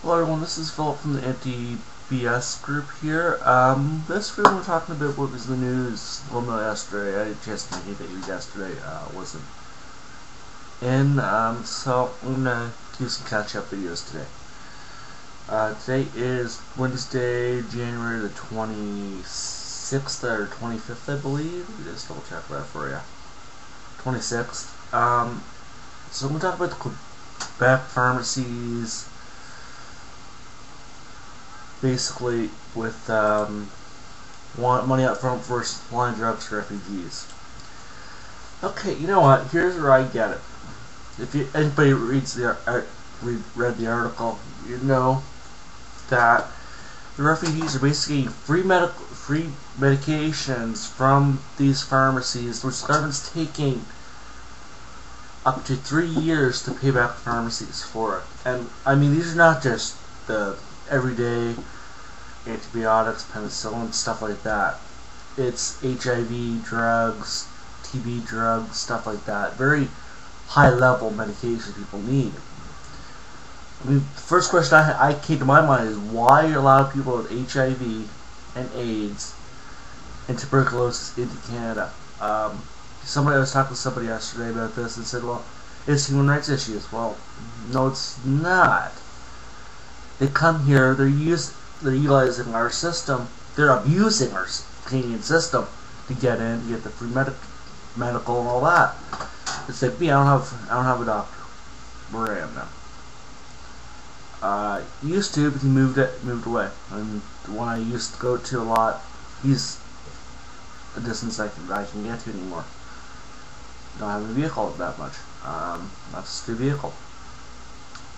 Hello everyone, this is Philip from the anti-BS group here. This video we're talking about what was the news yesterday. I just didn't get the news yesterday, wasn't in, so I'm gonna do some catch-up videos today. Today is Wednesday, January the 26th or 25th, I believe. Just double check that for you. 26th. So I'm gonna talk about the Quebec pharmacies. Basically, with want money up front for supplying drugs to refugees. Okay, you know what? Here's where I get it. If anybody read the article, you know that the refugees are basically free medications from these pharmacies, which the government's taking up to 3 years to pay back the pharmacies for it. And I mean, these are not just the everyday antibiotics, penicillin, stuff like that. It's HIV drugs, TB drugs, stuff like that. Very high level medication people need. I mean, the first question I came to my mind is why allow people with HIV and AIDS and tuberculosis into Canada? I was talking to somebody yesterday about this and said, well, it's human rights issues. Well, no, it's not. They come here, they're utilizing our system, they're abusing our Canadian system to get in, to get the free medical and all that. It's like me, I don't have a doctor where I am now. Used to, but he moved away. And the one I used to go to a lot, he's a distance I can get to anymore. Don't have a vehicle that much. That's the vehicle.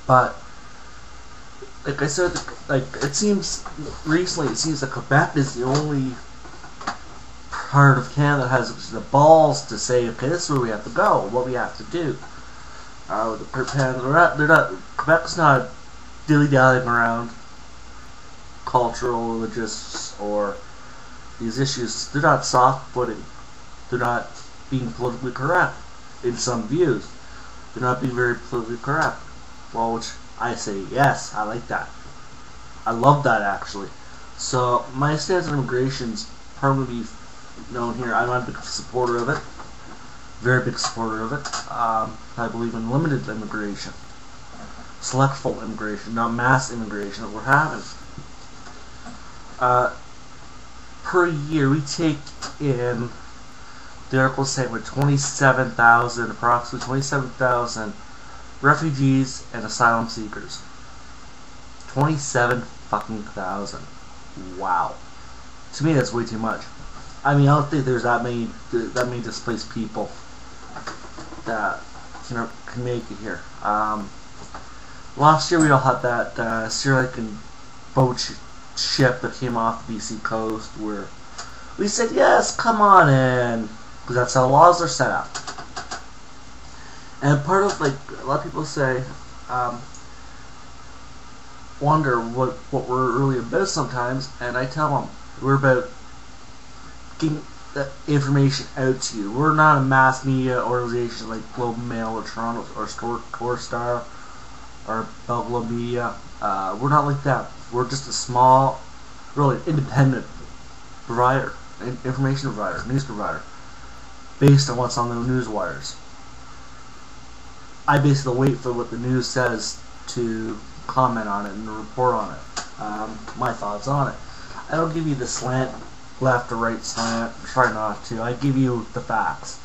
But like I said, it seems that Quebec is the only part of Canada that has the balls to say, okay, this is where we have to go, what we have to do. Quebec's not dilly-dallying around cultural, religious, or these issues. They're not soft-footing. They're not being politically correct in some views. They're not being very politically correct. Well, which I say, yes, I like that. I love that, actually. So, my stance on immigration's probably known here. I'm a big supporter of it. Very big supporter of it. I believe in limited immigration. Selectful immigration, not mass immigration that we're having. Per year, we take in, the article is saying, with approximately 27,000 refugees and asylum seekers. 27 fucking thousand. Wow. To me, that's way too much. I mean, I don't think there's that many displaced people that can make it here. Last year we all had that Sri Lankan boat ship that came off the BC coast where we said, yes, come on in, because that's how laws are set up. And part of, like, a lot of people say, wonder what we're really about sometimes, and I tell them, we're about getting the information out to you. We're not a mass media organization like Globe and Mail or Toronto or Star or Belgla Media. We're not like that. We're just a small, really independent provider, information provider, news provider, based on what's on the news wires. I basically wait for what the news says to comment on it and report on it. My thoughts on it. I don't give you the slant, left or right slant. Try not to. I give you the facts.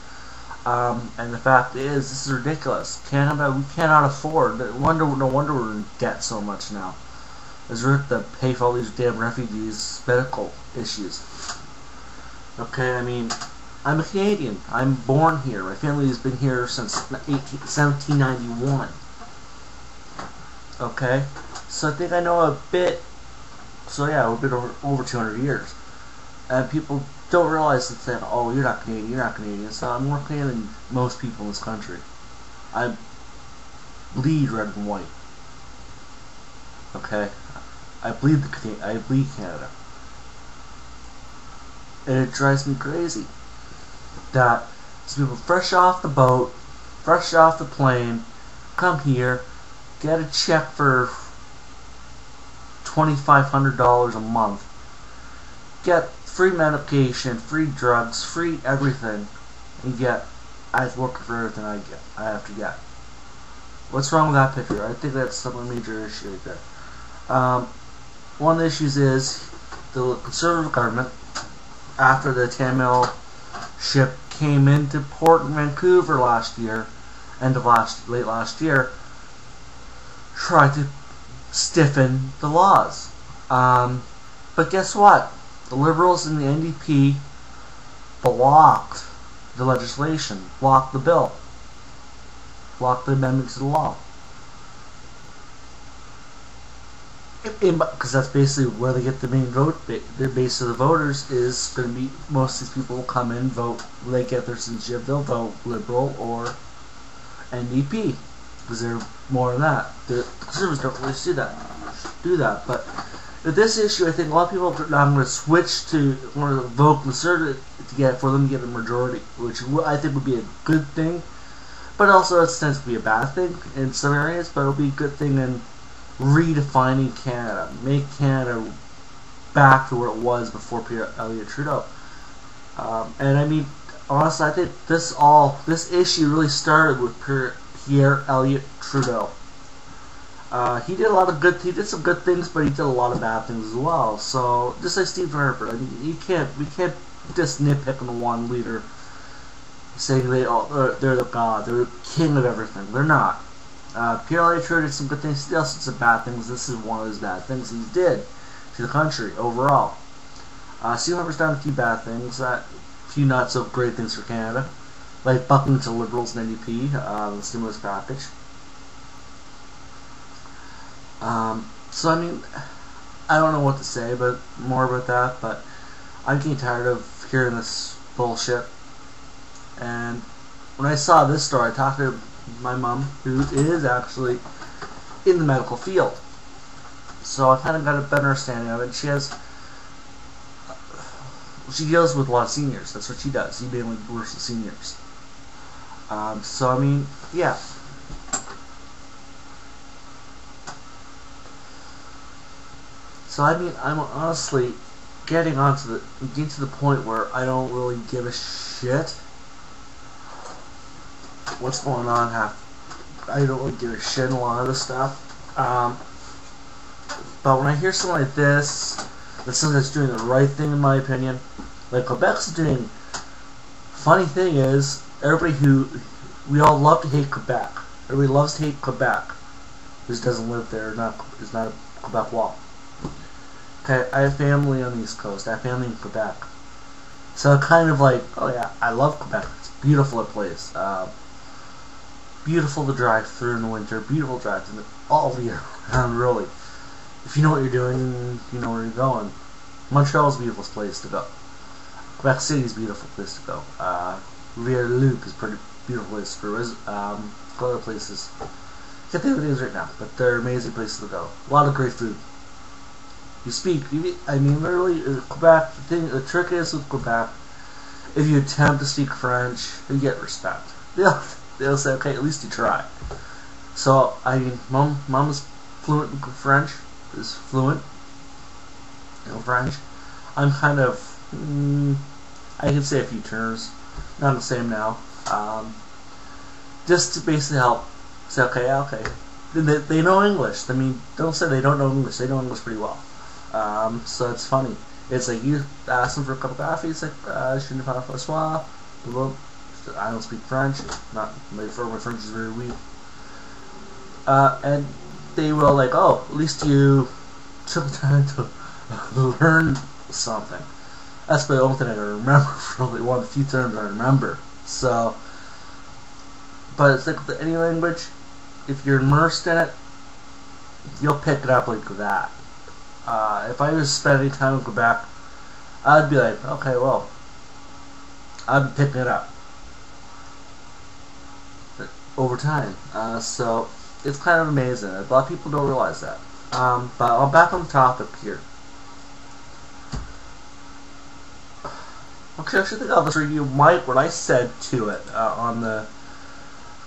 And the fact is, this is ridiculous. Canada, we cannot afford. No wonder we're in debt so much now. As we're to pay for all these damn refugees' medical issues. Okay, I mean, I'm a Canadian. I'm born here. My family has been here since 1791. Okay? So I think I know a bit. So yeah, we've been over 200 years. And people don't realize that thing, oh, you're not Canadian, you're not Canadian. So I'm more Canadian than most people in this country. I bleed red and white. Okay? I bleed Canada. And it drives me crazy that some people fresh off the boat, fresh off the plane, come here, get a check for $2,500 a month, get free medication, free drugs, free everything, and yet I have to work for everything I have to get. What's wrong with that picture? I think that's some major issue right there. One of the issues is the Conservative government, after the Tamil ship came into port in Vancouver last year, late last year, tried to stiffen the laws. But guess what? The Liberals and the NDP blocked the legislation, blocked the bill, blocked the amendment to the law. Because that's basically where they get the main vote. Their base of the voters is going to be, most of these people will come in, vote, when they get their citizenship, they'll vote Liberal or NDP, because they're more than that. The Conservatives don't really do that. But with this issue, I think a lot of people are now going to switch to want to vote Conservative for them to get a majority, which I think would be a good thing. But also, it tends to be a bad thing in some areas, but it'll be a good thing in redefining Canada, make Canada back to where it was before Pierre Elliott Trudeau. And I mean, honestly, I think this issue really started with Pierre Elliott Trudeau. He did some good things, but he did a lot of bad things as well. So just like Steve Harper, I mean, we can't just nitpick on one leader, saying they're the god, they're the king of everything. They're not. Pierre Elliott Trudeau did some good things, he did some bad things. This is one of those bad things he did to the country overall. Steve Harper's done a few bad things, a few not so great things for Canada, like bucking to Liberals and NDP, the stimulus package. So I mean, I don't know what to say more about that, but I'm getting tired of hearing this bullshit. And when I saw this story, I talked to my mom, who is actually in the medical field, so I kind of got a better understanding of it. She deals with a lot of seniors. That's what she does. She mainly works with seniors. So I mean, yeah. So I mean, I'm honestly getting to the point where I don't really give a shit what's going on. I don't really give a shit in a lot of this stuff. But when I hear something like this, that something that's doing the right thing, in my opinion, like Quebec's doing. Funny thing is, we all love to hate Quebec. Everybody loves to hate Quebec. Who doesn't live there, is not a Quebecois. Okay, I have family on the East Coast. I have family in Quebec. So kind of like, oh yeah, I love Quebec. It's a beautiful place. Beautiful to drive through in the winter. Beautiful to drive through all year round, really. If you know what you're doing, you know where you're going. Montreal's a beautiful place to go. Quebec City is a beautiful place to go. Rivière-du-Loup is a pretty beautiful place to go. Other places. I can't think of the names right now, but they're amazing places to go. A lot of great food. I mean, literally, Quebec, the trick is with Quebec, if you attempt to speak French, you get respect. They'll say, okay, at least you try. So, I mean, Mom is fluent in French, is fluent in French. I'm kind of, I can say a few terms, not the same now, just to basically help say, okay. They know English. I mean, don't say they don't know English. They know English pretty well. So it's funny. It's like you ask them for a cup of coffee. It's like, je ne parle pas françois. I don't speak French. My French is very weak. And they will like, oh, at least you took the time to learn something. That's the only thing I can remember from one of the few terms I remember. So, but it's like with any language, if you're immersed in it, you'll pick it up like that. If I was spending time in Quebec, I'd be like, okay, well, I'd be picking it up over time. So it's kind of amazing. A lot of people don't realize that. But I'm back on the topic here. Okay, I should think I'll just review what I said to it on the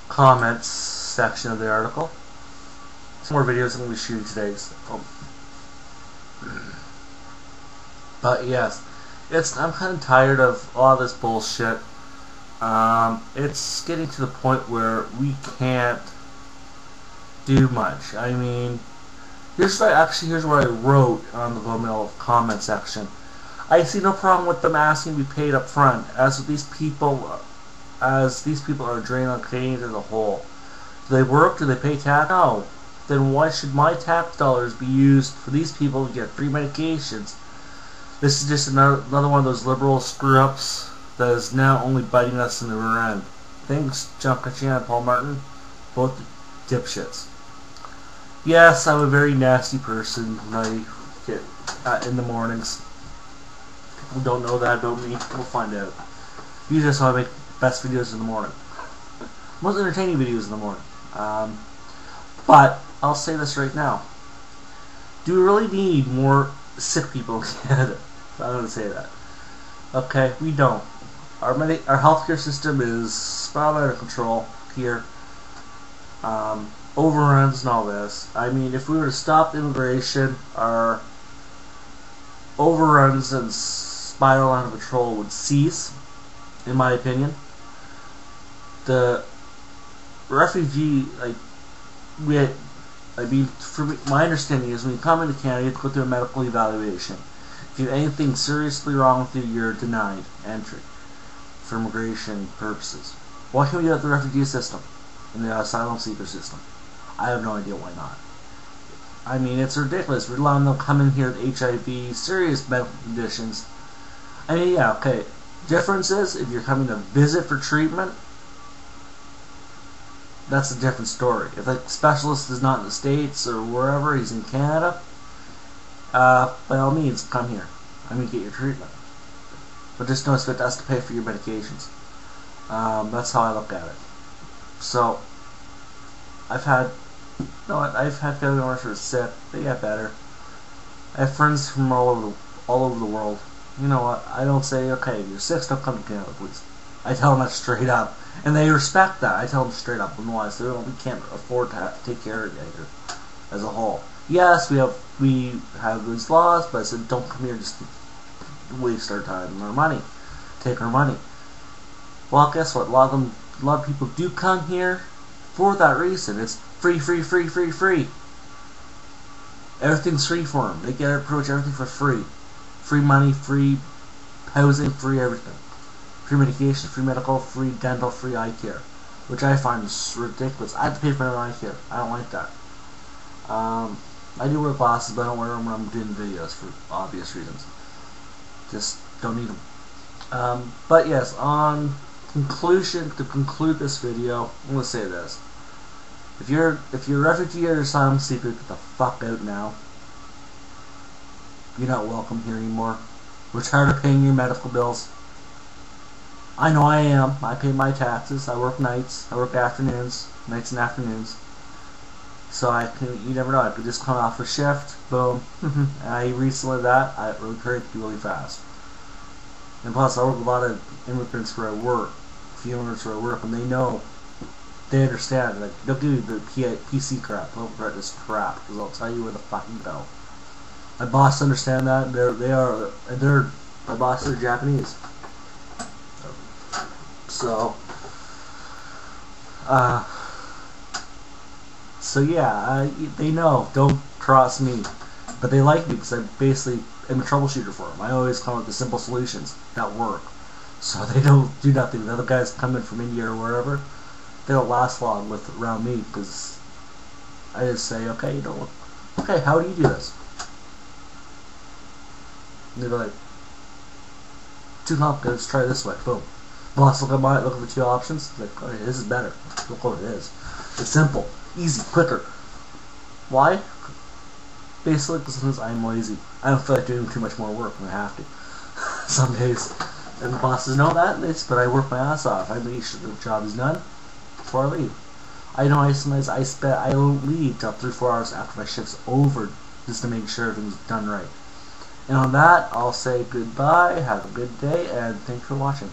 comments section of the article. Some more videos I'm going to be shooting today. So But yes, I'm kind of tired of all this bullshit. It's getting to the point where we can't do much. I mean, here's what I wrote on the Vomil comment section. I see no problem with them asking to be paid up front, as these people are draining on Canadians as a whole. Do they work? Do they pay tax? No. Then why should my tax dollars be used for these people to get free medications? This is just another one of those liberal screw-ups that is now only biting us in the rear end. Thanks, John Kachin and Paul Martin. Both dipshits. Yes, I'm a very nasty person when I get in the mornings. People don't know that about me. We'll find out. Usually that's how I make best videos in the morning. Most entertaining videos in the morning. But I'll say this right now. Do we really need more sick people in Canada? I'm going to say that. Okay, we don't. Our healthcare system is spiraled out of control here. Overruns and all this. I mean, if we were to stop immigration, our overruns and spiral out of control would cease, in my opinion. The refugee, from my understanding is when you come into Canada, you have to go through a medical evaluation. If you have anything seriously wrong with you, you're denied entry for immigration purposes. Why can't we do that with the refugee system and the asylum seeker system? I have no idea why not. I mean, it's ridiculous. We're allowing them to come in here with HIV, serious medical conditions. I mean, yeah, okay. Difference is, if you're coming to visit for treatment, that's a different story. If a specialist is not in the States or wherever, he's in Canada, by all means, come here. I mean, get your treatment. But just don't expect us to pay for your medications. That's how I look at it. So, I've had family members who are sick. They get better. I have friends from all over the world. You know what? I don't say, okay, if you're sick, don't come to Canada, please. I tell them that straight up, and they respect that. I tell them straight up, and why? So we can't afford to take care of you here as a whole. Yes, we have these laws, but I said don't come here just to waste our time and our money, take our money. Well, guess what? A lot of people do come here for that reason. It's free. Everything's free for them. They get pretty much everything for free. Free money, free housing, free everything. Free medication, free medical, free dental, free eye care. Which I find is ridiculous. I have to pay for my eye care. I don't like that. I do wear glasses, but I don't wear them when I'm doing videos for obvious reasons. Just don't need them. But yes, to conclude this video, I'm going to say this. If you're a refugee or asylum seeker, get the fuck out now. You're not welcome here anymore. We're tired of paying your medical bills. I know I am. I pay my taxes. I work nights. I work afternoons. Nights and afternoons. So you never know. I could just come off a shift. Boom. And I recently that. It really hurt really fast. And plus, I work with a lot of immigrants where I work. A few immigrants where I work, and they know. They understand. Like, don't give me the PC crap. Don't regret this crap, because I'll tell you where the fucking go. My boss understand that. My bosses are Japanese. So yeah, they know. Don't trust me, but they like me because I basically am a troubleshooter for them. I always come up with the simple solutions that work. So they don't do nothing. The other guys come in from India or wherever, they don't last long around me because I just say, okay, okay, how do you do this? And they're like, too complicated. Let's try this way. Boom. Boss, look at the two options. Like, okay, this is better. Look what it is. It's simple, easy, quicker. Why? Basically, because I'm lazy. I don't feel like doing too much more work when I have to. Some days, and the bosses know that. But I work my ass off. I make sure the job is done before I leave. I know sometimes I don't leave till 3-4 hours after my shift's over just to make sure everything's done right. And on that, I'll say goodbye. Have a good day, and thanks for watching.